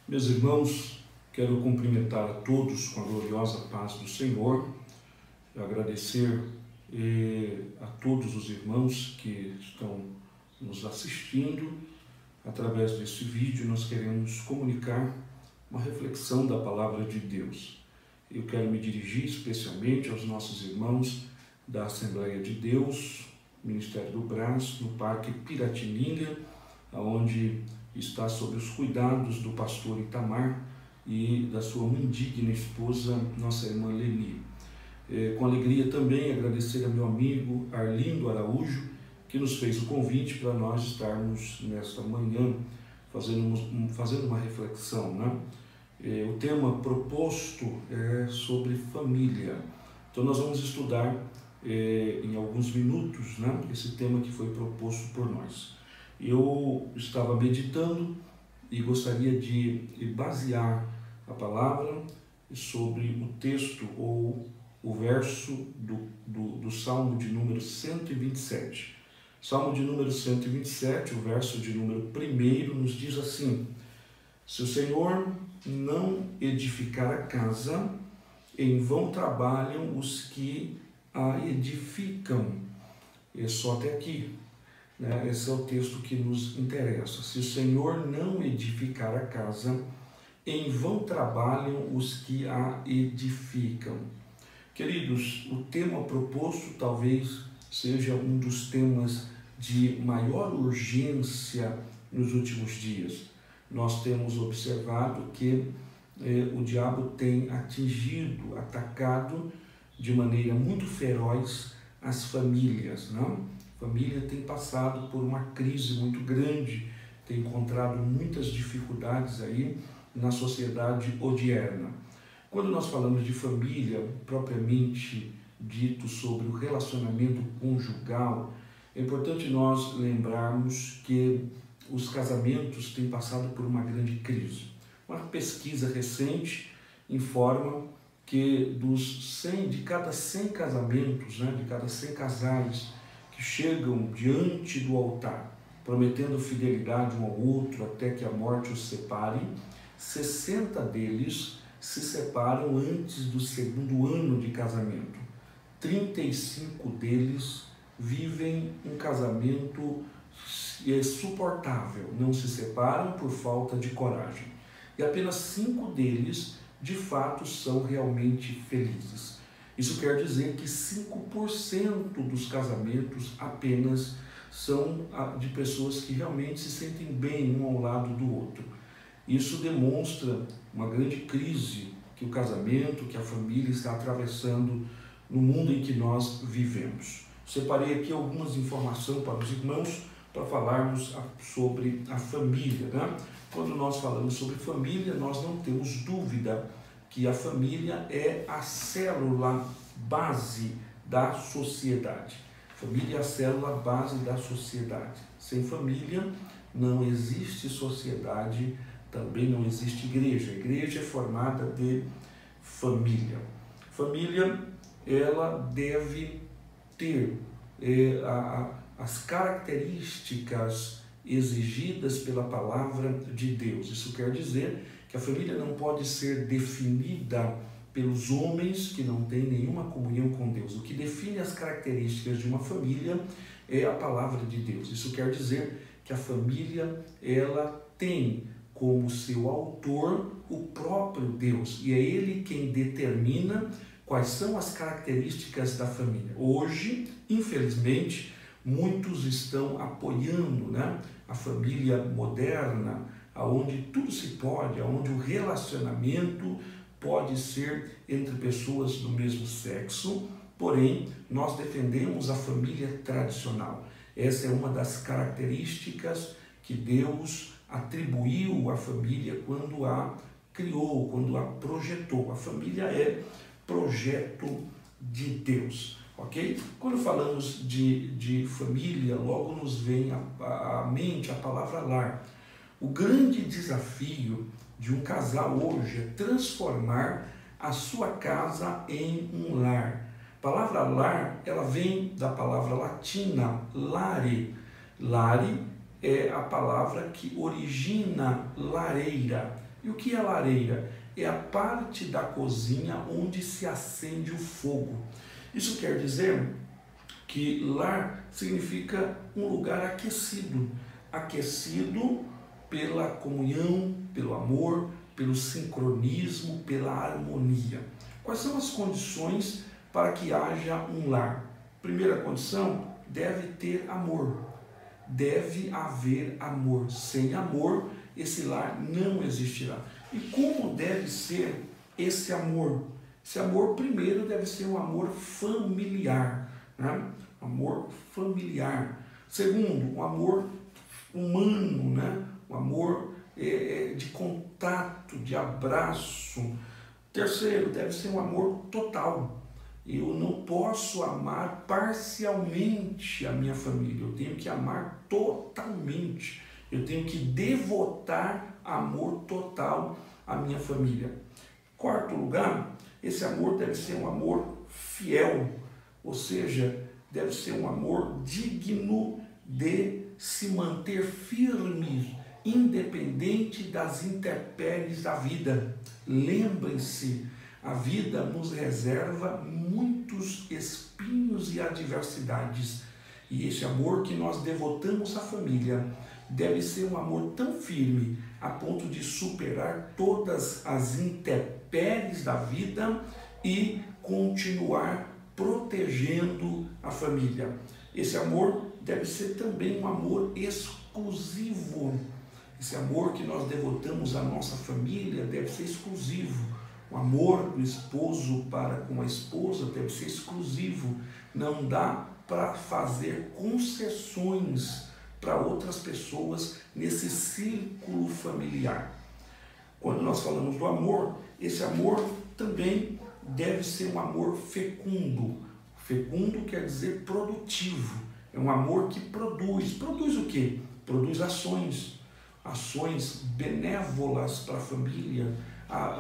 Meus irmãos, quero cumprimentar a todos com a gloriosa paz do Senhor, agradecer a todos os irmãos que estão nos assistindo. Através desse vídeo nós queremos comunicar uma reflexão da Palavra de Deus. Eu quero me dirigir especialmente aos nossos irmãos da Assembleia de Deus, Ministério do Brás, no Parque Piratininga, onde está sob os cuidados do pastor Itamar e da sua muito digna esposa, nossa irmã Leni. Com alegria também agradecer a meu amigo Arlindo Araújo, que nos fez o convite para nós estarmos nesta manhã fazendo uma reflexão, né? O tema proposto é sobre família. Então nós vamos estudar em alguns minutos, né, esse tema que foi proposto por nós. Eu estava meditando e gostaria de basear a palavra sobre o texto ou o verso do Salmo de número 127. Salmo de número 127, o verso de número 1 nos diz assim: se o Senhor não edificar a casa, em vão trabalham os que a edificam. É só até aqui. Esse é o texto que nos interessa. Se o Senhor não edificar a casa, em vão trabalham os que a edificam. Queridos, o tema proposto talvez seja um dos temas de maior urgência nos últimos dias. Nós temos observado que o diabo tem atingido, atacado de maneira muito feroz as famílias, não? A família tem passado por uma crise muito grande, tem encontrado muitas dificuldades aí na sociedade odierna. Quando nós falamos de família, propriamente dito sobre o relacionamento conjugal, é importante nós lembrarmos que os casamentos têm passado por uma grande crise. Uma pesquisa recente informa que de cada 100 casamentos, né, de cada 100 casais que chegam diante do altar, prometendo fidelidade um ao outro até que a morte os separe, 60 deles se separam antes do segundo ano de casamento. 35 deles vivem um casamento suportável, não se separam por falta de coragem. E apenas 5 deles, de fato, são realmente felizes. Isso quer dizer que 5% dos casamentos apenas são de pessoas que realmente se sentem bem um ao lado do outro. Isso demonstra uma grande crise que o casamento, que a família está atravessando no mundo em que nós vivemos. Separei aqui algumas informações para os irmãos para falarmos sobre a família, né? Quando nós falamos sobre família, nós não temos dúvida que a família é a célula base da sociedade. Família é a célula base da sociedade. Sem família não existe sociedade, também não existe igreja. A igreja é formada de família. Família, ela deve ter as características exigidas pela palavra de Deus. Isso quer dizer que a família não pode ser definida pelos homens que não têm nenhuma comunhão com Deus. O que define as características de uma família é a palavra de Deus. Isso quer dizer que a família, ela tem como seu autor o próprio Deus, e é Ele quem determina quais são as características da família. Hoje, infelizmente, muitos estão apoiando, né, a família moderna, onde tudo se pode, onde o relacionamento pode ser entre pessoas do mesmo sexo, porém, nós defendemos a família tradicional. Essa é uma das características que Deus atribuiu à família quando a criou, quando a projetou. A família é projeto de Deus, ok? Quando falamos de família, logo nos vem à mente a palavra lar. O grande desafio de um casal hoje é transformar a sua casa em um lar. A palavra lar, ela vem da palavra latina lare. Lare é a palavra que origina lareira. E o que é lareira? É a parte da cozinha onde se acende o fogo. Isso quer dizer que lar significa um lugar aquecido, aquecido pela comunhão, pelo amor, pelo sincronismo, pela harmonia. Quais são as condições para que haja um lar? Primeira condição, deve ter amor. Deve haver amor. Sem amor, esse lar não existirá. E como deve ser esse amor? Esse amor, primeiro, deve ser um amor familiar, né? Amor familiar. Segundo, um amor humano, né? Um amor de contato, de abraço. Terceiro, deve ser um amor total. Eu não posso amar parcialmente a minha família, eu tenho que amar totalmente. Eu tenho que devotar amor total à minha família. Quarto lugar, esse amor deve ser um amor fiel, ou seja, deve ser um amor digno de se manter firme, independente das intempéries da vida. Lembrem-se, a vida nos reserva muitos espinhos e adversidades. E esse amor que nós devotamos à família deve ser um amor tão firme a ponto de superar todas as intempéries da vida e continuar protegendo a família. Esse amor deve ser também um amor exclusivo. Esse amor que nós devotamos à nossa família deve ser exclusivo. O amor do esposo para com a esposa deve ser exclusivo. Não dá para fazer concessões para outras pessoas nesse círculo familiar. Quando nós falamos do amor, esse amor também deve ser um amor fecundo. Fecundo quer dizer produtivo. É um amor que produz. Produz o quê? Produz ações. Ações benévolas para a família.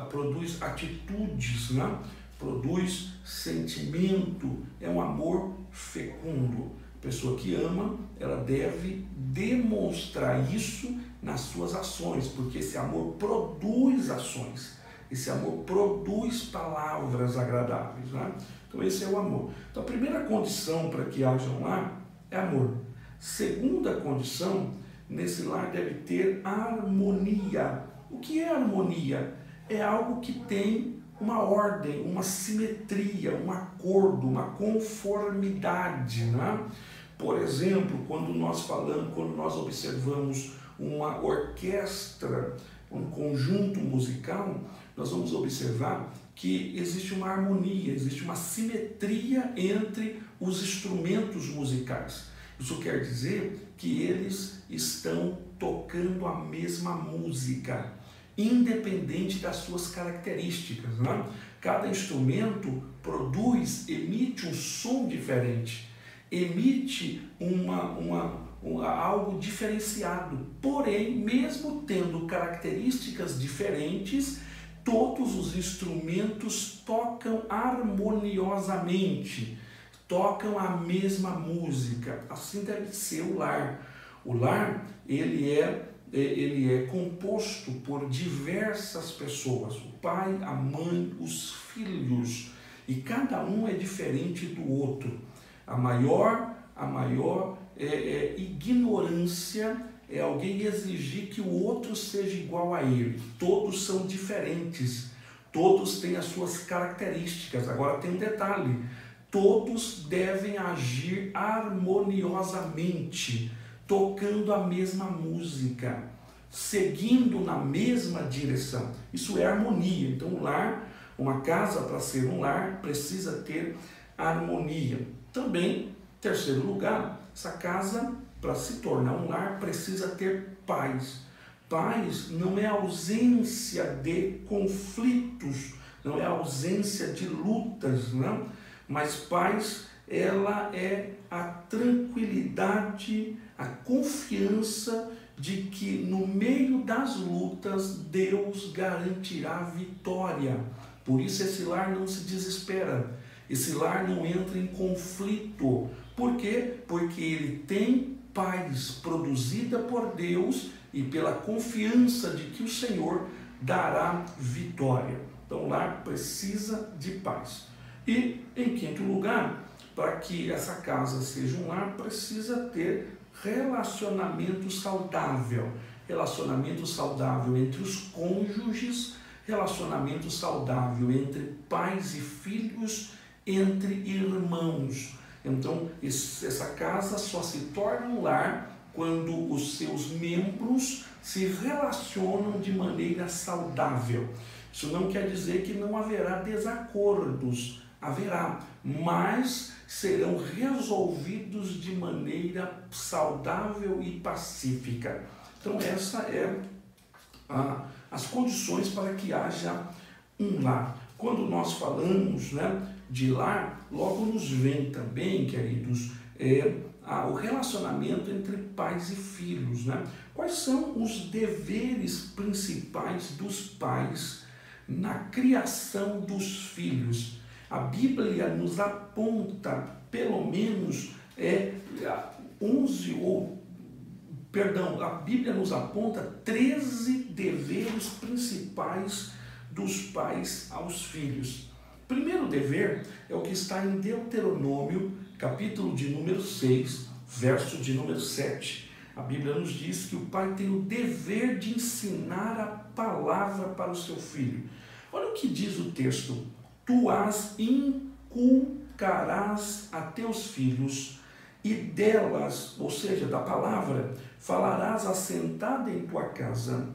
Produz atitudes, né? Produz sentimento. É um amor fecundo. A pessoa que ama, ela deve demonstrar isso nas suas ações, porque esse amor produz ações, esse amor produz palavras agradáveis, né? Então esse é o amor. Então a primeira condição para que haja um lar é amor. Segunda condição, nesse lar deve ter harmonia. O que é harmonia? É algo que tem uma ordem, uma simetria, um acordo, uma conformidade, né? Por exemplo, quando nós observamos uma orquestra, um conjunto musical, nós vamos observar que existe uma harmonia, existe uma simetria entre os instrumentos musicais. Isso quer dizer que eles estão tocando a mesma música, independente das suas características, né? Cada instrumento emite um som diferente, emite algo diferenciado. Porém, mesmo tendo características diferentes, todos os instrumentos tocam harmoniosamente, tocam a mesma música. Assim deve ser o lar. O lar, ele é composto por diversas pessoas, o pai, a mãe, os filhos, e cada um é diferente do outro. A maior ignorância é alguém exigir que o outro seja igual a ele. Todos são diferentes, todos têm as suas características. Agora tem um detalhe: todos devem agir harmoniosamente, tocando a mesma música, seguindo na mesma direção. Isso é harmonia. Então, um lar, uma casa, para ser um lar, precisa ter harmonia. Também, terceiro lugar, essa casa, para se tornar um lar, precisa ter paz. Paz não é ausência de conflitos, não é ausência de lutas, né? Mas paz, ela é a tranquilidade, a confiança de que no meio das lutas Deus garantirá vitória. Por isso esse lar não se desespera, esse lar não entra em conflito. Por quê? Porque ele tem paz produzida por Deus e pela confiança de que o Senhor dará vitória. Então, o lar precisa de paz. E, em quinto lugar, para que essa casa seja um lar, precisa ter relacionamento saudável. Relacionamento saudável entre os cônjuges, relacionamento saudável entre pais e filhos, entre irmãos. Então, essa casa só se torna um lar quando os seus membros se relacionam de maneira saudável. Isso não quer dizer que não haverá desacordos, haverá, mas serão resolvidos de maneira saudável e pacífica. Então, essa é as condições para que haja um lar. Quando nós falamos, de lar, logo nos vem também, queridos, o relacionamento entre pais e filhos. Quais são os deveres principais dos pais na criação dos filhos? A Bíblia nos aponta pelo menos a Bíblia nos aponta 13 deveres principais dos pais aos filhos. O primeiro dever é o que está em Deuteronômio, capítulo de número 6, verso de número 7. A Bíblia nos diz que o pai tem o dever de ensinar a palavra para o seu filho. Olha o que diz o texto: tu as inculcarás a teus filhos, e delas, ou seja, da palavra, falarás assentada em tua casa,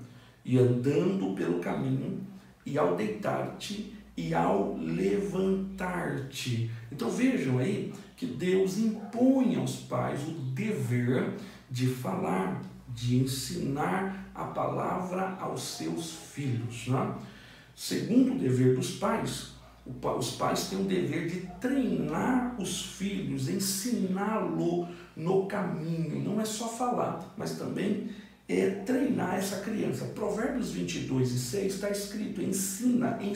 e andando pelo caminho, e ao deitar-te, e ao levantar-te. Então vejam aí que Deus impõe aos pais o dever de falar, de ensinar a palavra aos seus filhos. Segundo dever dos pais, os pais têm o dever de treinar os filhos, ensiná-lo no caminho. Não é só falar, mas também treinar essa criança. Provérbios 22:6 está escrito: ensina e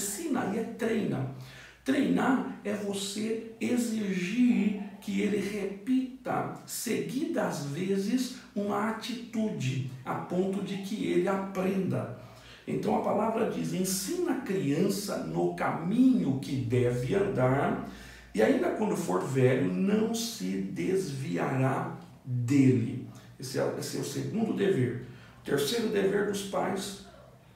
treina. Treinar é você exigir que ele repita seguidas vezes uma atitude, a ponto de que ele aprenda. Então a palavra diz: ensina a criança no caminho que deve andar, e ainda quando for velho não se desviará dele. Esse é o segundo dever. O terceiro dever dos pais: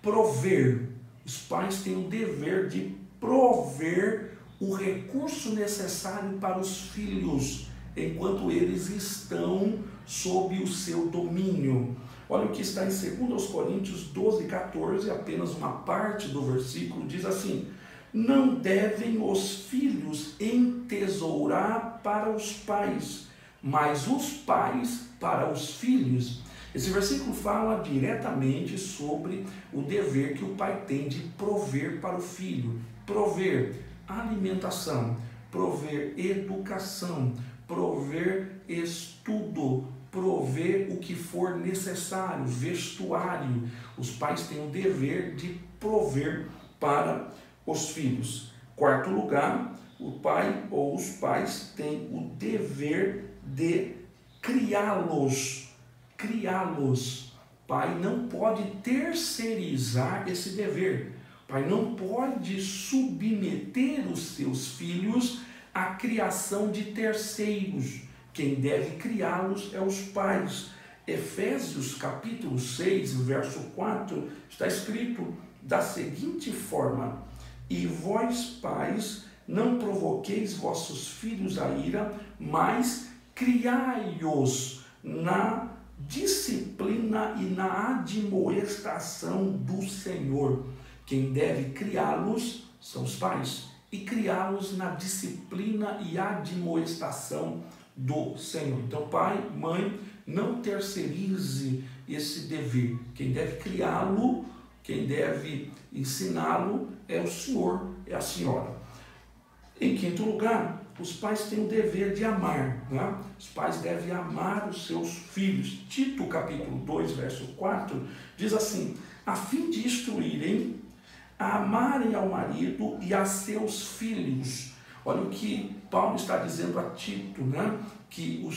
prover. Os pais têm o dever de prover o recurso necessário para os filhos, enquanto eles estão sob o seu domínio. Olha o que está em 2 Coríntios 12:14, apenas uma parte do versículo, diz assim: não devem os filhos entesourar para os pais, mas os pais para os filhos. Esse versículo fala diretamente sobre o dever que o pai tem de prover para o filho. Prover alimentação, prover educação, prover estudo, prover o que for necessário, vestuário. Os pais têm o dever de prover para os filhos. Quarto lugar, o pai ou os pais têm o dever de criá-los. Pai não pode terceirizar esse dever. Pai não pode submeter os seus filhos à criação de terceiros. Quem deve criá-los é os pais. Efésios capítulo 6, verso 4, está escrito da seguinte forma: e vós, pais, não provoqueis vossos filhos a ira, mas criai-os na disciplina e na admoestação do Senhor. Quem deve criá-los são os pais, e criá-los na disciplina e admoestação do Senhor. Então, pai, mãe, não terceirize esse dever. Quem deve criá-lo, quem deve ensiná-lo é o Senhor, é a senhora. Em quinto lugar, os pais têm o dever de amar. Os pais devem amar os seus filhos. Tito capítulo 2, verso 4, diz assim: a fim de instruírem a amarem ao marido e a seus filhos. Olha o que Paulo está dizendo a Tito, que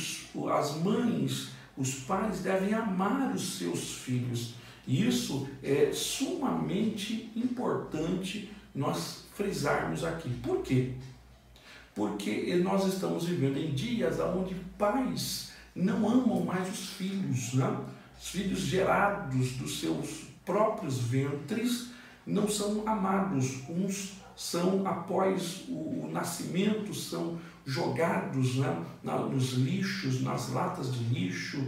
as mães, os pais devem amar os seus filhos. E isso é sumamente importante nós frisarmos aqui. Por quê? Porque nós estamos vivendo em dias onde pais não amam mais os filhos, né? Os filhos gerados dos seus próprios ventres não são amados. Uns são, após o nascimento, são jogados, né, nos lixos, nas latas de lixo,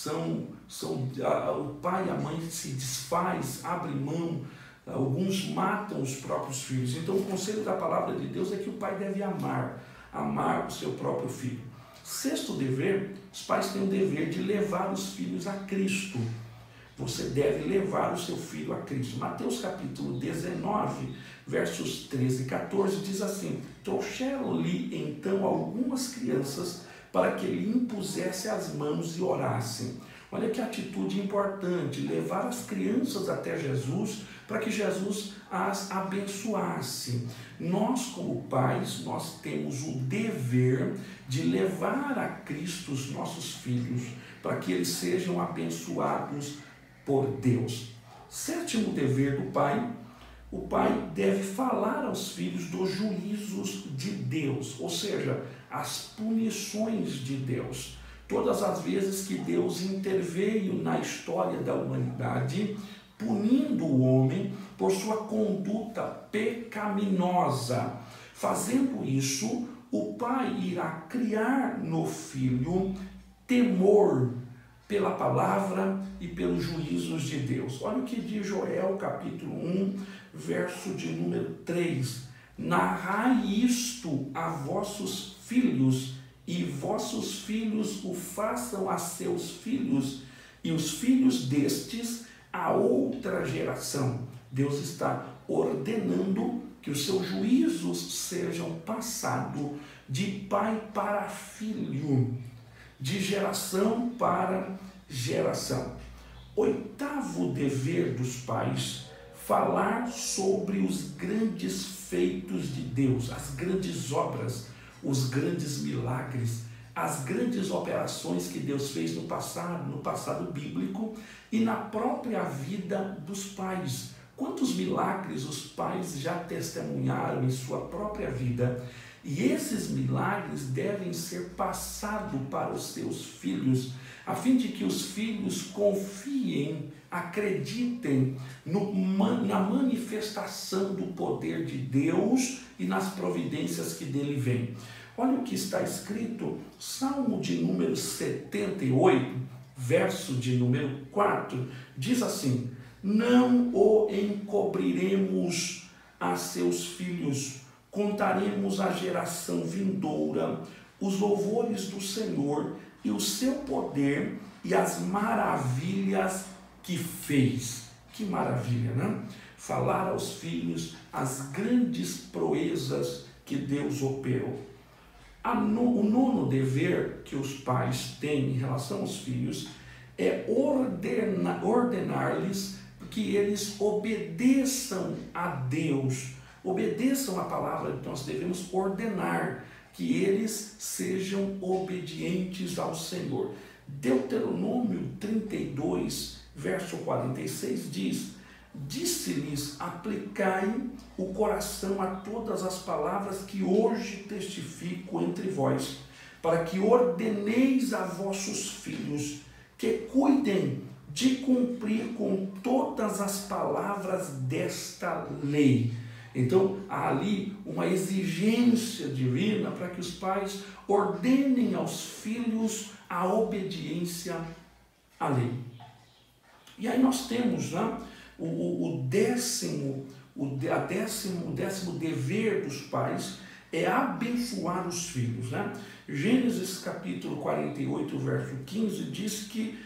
o pai e a mãe se desfaz, abrem mão, alguns matam os próprios filhos. Então o conselho da palavra de Deus é que o pai deve amar o seu próprio filho. Sexto dever, os pais têm o dever de levar os filhos a Cristo. Você deve levar o seu filho a Cristo. Mateus capítulo 19, versos 13 e 14, diz assim: trouxeram-lhe então algumas crianças para que ele impusesse as mãos e orassem. Olha que atitude importante, levar as crianças até Jesus para que Jesus as abençoasse. Nós, como pais, nós temos o dever de levar a Cristo os nossos filhos para que eles sejam abençoados por Deus. Sétimo dever do pai: o pai deve falar aos filhos dos juízos de Deus, ou seja, as punições de Deus. Todas as vezes que Deus interveio na história da humanidade, punindo o homem por sua conduta pecaminosa. Fazendo isso, o pai irá criar no filho temor pela palavra e pelos juízos de Deus. Olha o que diz Joel capítulo 1, verso de número 3. Narrai isto a vossos filhos, e vossos filhos o façam a seus filhos, e os filhos destes a outra geração. Deus está ordenando que os seus juízos sejam passados de pai para filho, de geração para geração. Oitavo dever dos pais: falar sobre os grandes feitos de Deus, as grandes obras, os grandes milagres, as grandes operações que Deus fez no passado bíblico e na própria vida dos pais. Quantos milagres os pais já testemunharam em sua própria vida? E esses milagres devem ser passados para os seus filhos, a fim de que os filhos confiem, acreditem na manifestação do poder de Deus e nas providências que dele vêm. Olha o que está escrito, Salmo de número 78, verso de número 4, diz assim: não o encobriremos a seus filhos, contaremos à geração vindoura os louvores do Senhor e o seu poder e as maravilhas que fez. Que maravilha, né? Falar aos filhos as grandes proezas que Deus operou. O nono dever que os pais têm em relação aos filhos é ordenar-lhes que eles obedeçam a Deus, obedeçam a palavra. Nós devemos ordenar que eles sejam obedientes ao Senhor. Deuteronômio 32, verso 46 diz: disse-lhes, aplicai o coração a todas as palavras que hoje testifico entre vós, para que ordeneis a vossos filhos que cuidem de cumprir com todas as palavras desta lei. Então, há ali uma exigência divina para que os pais ordenem aos filhos a obediência à lei. E aí nós temos, né, o décimo dever dos pais é abençoar os filhos, né? Gênesis capítulo 48, verso 15, diz que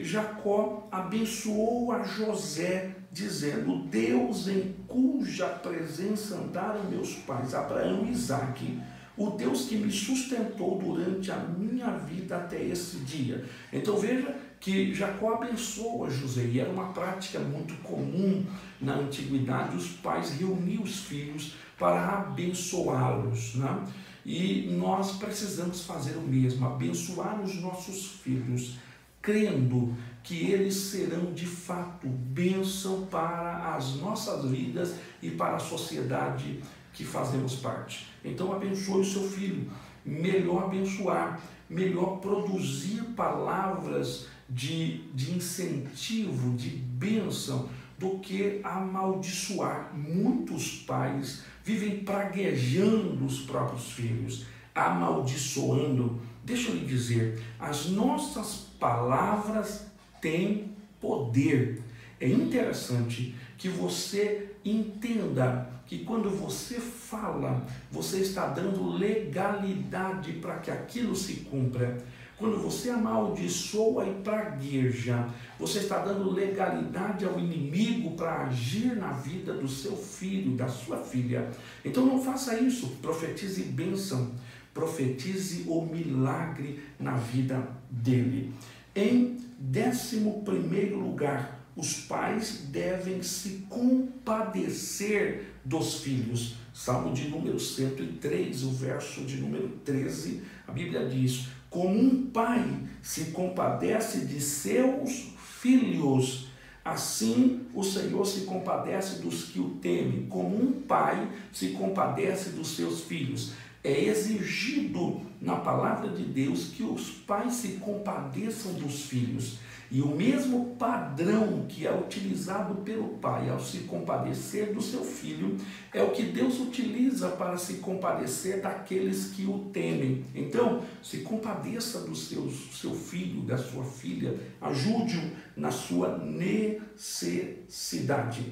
Jacó abençoou a José, dizendo: Deus em cuja presença andaram meus pais, Abraão e Isaque, o Deus que me sustentou durante a minha vida até esse dia. Então veja que Jacó abençoa José, e era uma prática muito comum na antiguidade, os pais reuniam os filhos para abençoá-los, né? E nós precisamos fazer o mesmo, abençoar os nossos filhos, crendo que eles serão de fato bênção para as nossas vidas e para a sociedade que fazemos parte. Então abençoe o seu filho, melhor abençoar, melhor produzir palavras de incentivo, de bênção, do que amaldiçoar. Muitos pais vivem praguejando os próprios filhos, amaldiçoando. Deixa eu lhe dizer, as nossas palavras têm poder. É interessante que você entenda que quando você fala, você está dando legalidade para que aquilo se cumpra. Quando você amaldiçoa e pragueja, você está dando legalidade ao inimigo para agir na vida do seu filho, da sua filha. Então não faça isso, profetize bênção, profetize o milagre na vida dele. Em 11º lugar, os pais devem se compadecer dos filhos. Salmo de número 103, o verso de número 13, a Bíblia diz: como um pai se compadece de seus filhos, assim o Senhor se compadece dos que o temem. Como um pai se compadece dos seus filhos. É exigido na palavra de Deus que os pais se compadeçam dos filhos. E o mesmo padrão que é utilizado pelo pai ao se compadecer do seu filho é o que Deus utiliza para se compadecer daqueles que o temem. Então, se compadeça do seu filho, da sua filha, ajude-o na sua necessidade.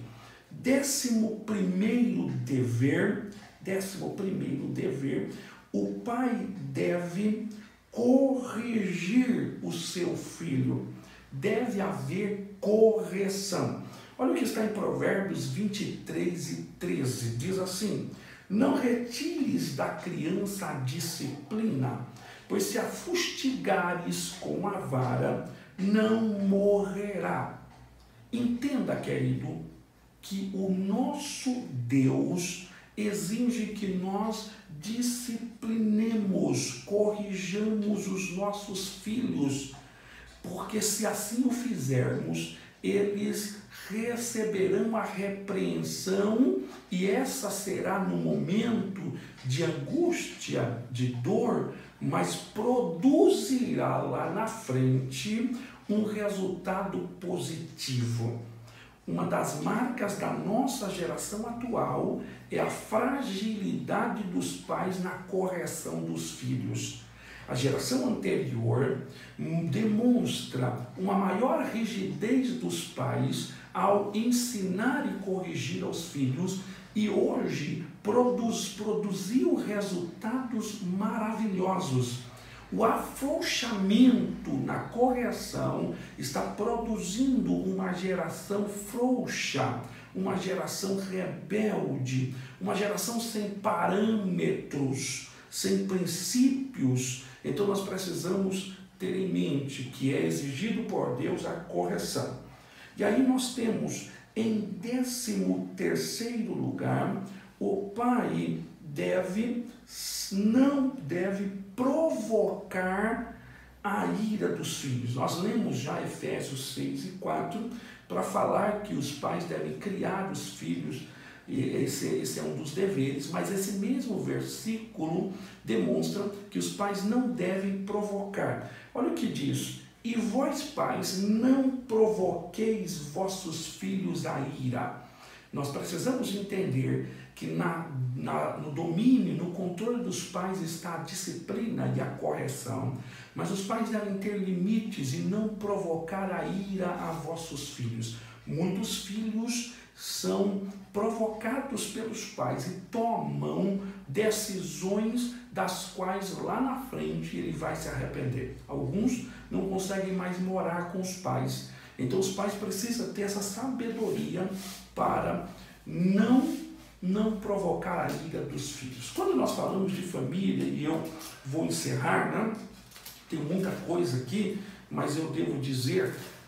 11º dever, o pai deve corrigir o seu filho. Deve haver correção. Olha o que está em Provérbios 23:13. Diz assim: não retires da criança a disciplina, pois se a fustigares com a vara, não morrerá. Entenda, querido, que o nosso Deus exige que nós disciplinemos, corrijamos os nossos filhos, porque se assim o fizermos, eles receberão a repreensão e essa será no momento de angústia, de dor, mas produzirá lá na frente um resultado positivo. Uma das marcas da nossa geração atual é a fragilidade dos pais na correção dos filhos. A geração anterior demonstra uma maior rigidez dos pais ao ensinar e corrigir aos filhos e hoje produziu resultados maravilhosos. O afrouxamento na correção está produzindo uma geração frouxa, uma geração rebelde, uma geração sem parâmetros, sem princípios. Então nós precisamos ter em mente que é exigido por Deus a correção. E aí nós temos em 13º lugar, o pai não deve provocar a ira dos filhos. Nós lemos já Efésios 6:4 para falar que os pais devem criar os filhos. Esse é um dos deveres, mas esse mesmo versículo demonstra que os pais não devem provocar. Olha o que diz: e vós pais não provoqueis vossos filhos a ira. Nós precisamos entender que no domínio, no controle dos pais está a disciplina e a correção, mas os pais devem ter limites e não provocar a ira a vossos filhos. Muitos filhos são provocados pelos pais e tomam decisões das quais lá na frente ele vai se arrepender. Alguns não conseguem mais morar com os pais. Então os pais precisam ter essa sabedoria para não provocar a ira dos filhos. Quando nós falamos de família, e eu vou encerrar, né? Tem muita coisa aqui, mas eu devo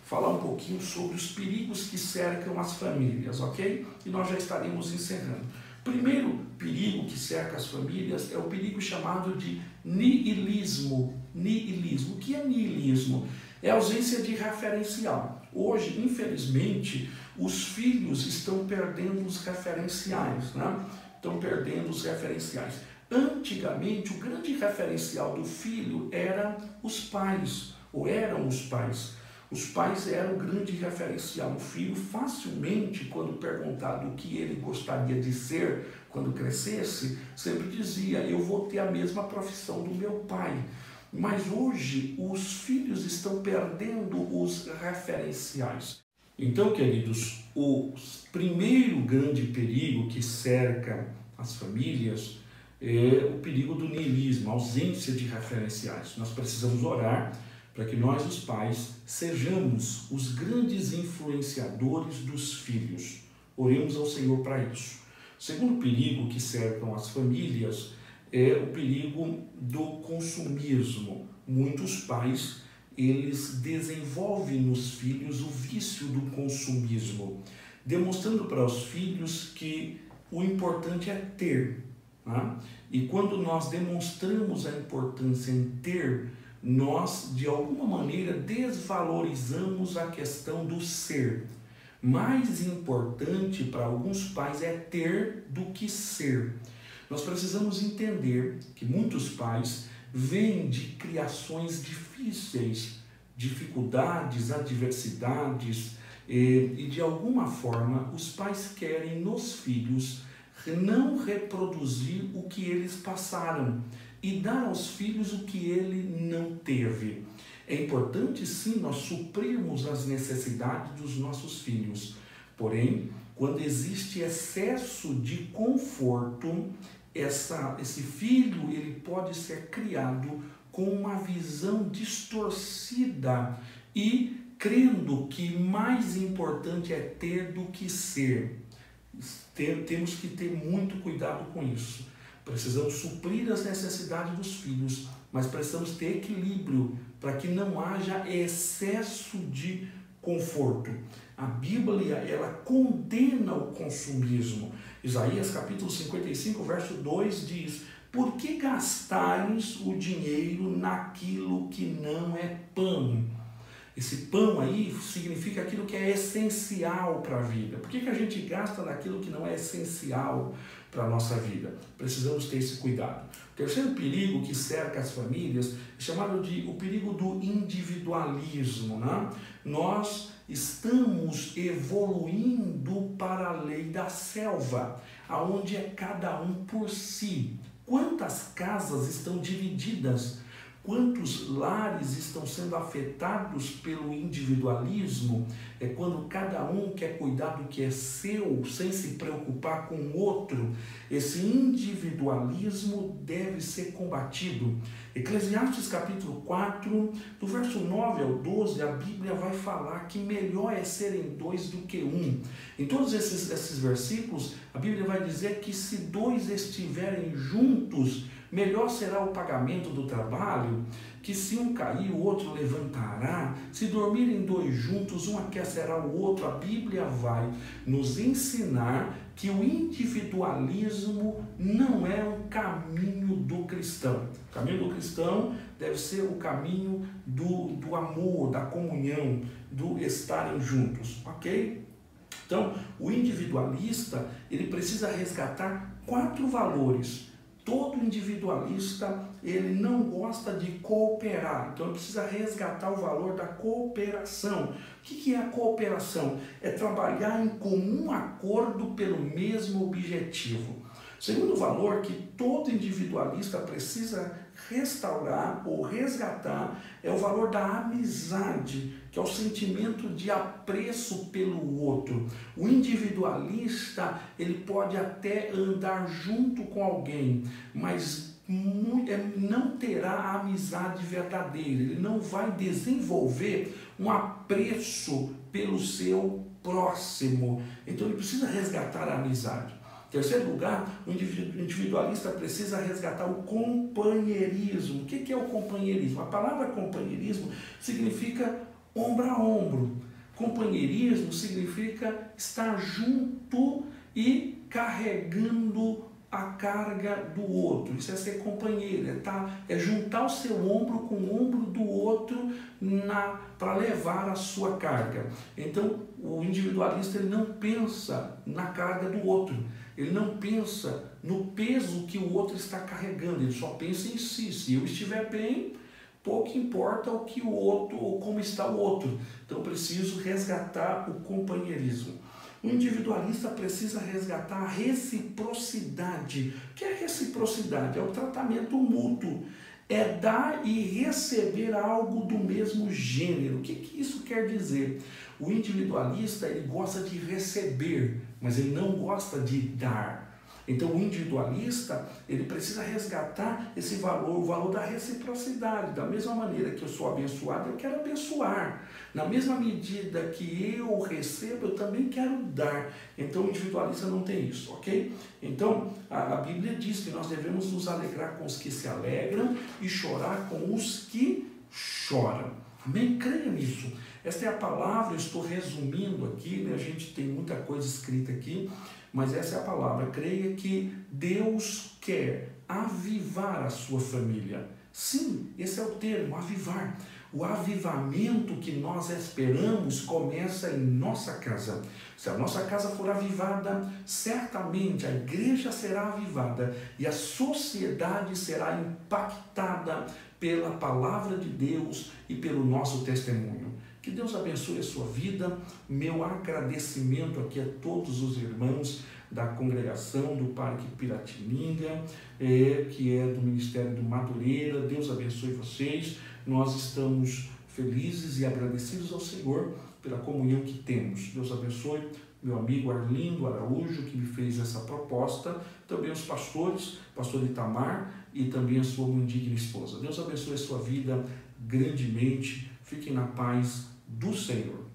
falar um pouquinho sobre os perigos que cercam as famílias, ok? E nós já estaremos encerrando. Primeiro perigo que cerca as famílias é o perigo chamado de niilismo. Niilismo. O que é niilismo? É a ausência de referencial. Hoje, infelizmente, os filhos estão perdendo os referenciais, né? Estão perdendo os referenciais. Antigamente, o grande referencial do filho eram os pais, ou eram os pais. Os pais eram o grande referencial. O filho facilmente, quando perguntado o que ele gostaria de ser quando crescesse, sempre dizia: eu vou ter a mesma profissão do meu pai. Mas hoje os filhos estão perdendo os referenciais. Então, queridos, o primeiro grande perigo que cerca as famílias é o perigo do niilismo, a ausência de referenciais. Nós precisamos orar para que nós, os pais, sejamos os grandes influenciadores dos filhos. Oremos ao Senhor para isso. O segundo perigo que cercam as famílias é o perigo do consumismo. Muitos pais, eles desenvolvem nos filhos o vício do consumismo, demonstrando para os filhos que o importante é ter. Né? E quando nós demonstramos a importância em ter, nós, de alguma maneira, desvalorizamos a questão do ser. Mais importante para alguns pais é ter do que ser. Nós precisamos entender que muitos pais vêm de criações difíceis, dificuldades, adversidades, e de alguma forma os pais querem nos filhos não reproduzir o que eles passaram e dar aos filhos o que ele não teve. É importante sim nós suprirmos as necessidades dos nossos filhos, porém, quando existe excesso de conforto, esse filho ele pode ser criado com uma visão distorcida e crendo que mais importante é ter do que ser. Temos que ter muito cuidado com isso. Precisamos suprir as necessidades dos filhos, mas precisamos ter equilíbrio para que não haja excesso de conforto. A Bíblia, ela condena o consumismo. Isaías capítulo 55, verso 2 diz: por que gastares o dinheiro naquilo que não é pão? Esse pão aí significa aquilo que é essencial para a vida. Por que a gente gasta naquilo que não é essencial para a nossa vida? Precisamos ter esse cuidado. O terceiro perigo que cerca as famílias é chamado de o perigo do individualismo, né? Nós estamos evoluindo para a lei da selva, aonde é cada um por si. Quantas casas estão divididas? Quantos lares estão sendo afetados pelo individualismo? É quando cada um quer cuidar do que é seu, sem se preocupar com o outro. Esse individualismo deve ser combatido. Eclesiastes capítulo 4, do verso 9 ao 12, a Bíblia vai falar que melhor é serem dois do que um. Em todos esses versículos, a Bíblia vai dizer que se dois estiverem juntos, melhor será o pagamento do trabalho, que se um cair, o outro levantará. Se dormirem dois juntos, um aquecerá o outro. A Bíblia vai nos ensinar que o individualismo não é um caminho do cristão. O caminho do cristão deve ser o caminho do amor, da comunhão, do estarem juntos, ok? Então, o individualista, ele precisa resgatar 4 valores. Todo individualista, ele não gosta de cooperar, então ele precisa resgatar o valor da cooperação. O que é a cooperação? É trabalhar em comum acordo pelo mesmo objetivo. O segundo valor que todo individualista precisa restaurar ou resgatar é o valor da amizade, que é o sentimento de apreço pelo outro. O individualista, ele pode até andar junto com alguém, mas não terá a amizade verdadeira, ele não vai desenvolver um apreço pelo seu próximo. Então ele precisa resgatar a amizade. Em terceiro lugar, o individualista precisa resgatar o companheirismo. O que é o companheirismo? A palavra companheirismo significa ombro a ombro. Companheirismo significa estar junto e carregando a carga do outro, isso é ser companheiro, é juntar o seu ombro com o ombro do outro para levar a sua carga. Então, o individualista ele não pensa na carga do outro, ele não pensa no peso que o outro está carregando, ele só pensa em si. Se eu estiver bem, pouco importa o que o outro ou como está o outro. Então, eu preciso resgatar o companheirismo. O individualista precisa resgatar a reciprocidade. O que é reciprocidade? É o tratamento mútuo. É dar e receber algo do mesmo gênero. O que isso quer dizer? O individualista ele gosta de receber, mas ele não gosta de dar. Então, o individualista, ele precisa resgatar esse valor, o valor da reciprocidade. Da mesma maneira que eu sou abençoado, eu quero abençoar. Na mesma medida que eu recebo, eu também quero dar. Então, o individualista não tem isso, ok? Então, a Bíblia diz que nós devemos nos alegrar com os que se alegram e chorar com os que choram. Amém? Creia nisso. Esta é a palavra, eu estou resumindo aqui, né? A gente tem muita coisa escrita aqui, mas essa é a palavra. Creia que Deus quer avivar a sua família. Sim, esse é o termo, avivar. O avivamento que nós esperamos começa em nossa casa. Se a nossa casa for avivada, certamente a igreja será avivada e a sociedade será impactada pela palavra de Deus e pelo nosso testemunho. Que Deus abençoe a sua vida. Meu agradecimento aqui a todos os irmãos da congregação do Parque Piratininga, que é do Ministério do Madureira. Deus abençoe vocês. Nós estamos felizes e agradecidos ao Senhor pela comunhão que temos. Deus abençoe meu amigo Arlindo Araújo, que me fez essa proposta. Também os pastores, pastor Itamar e também a sua muito digna esposa. Deus abençoe a sua vida grandemente. Fiquem na paz do Senhor.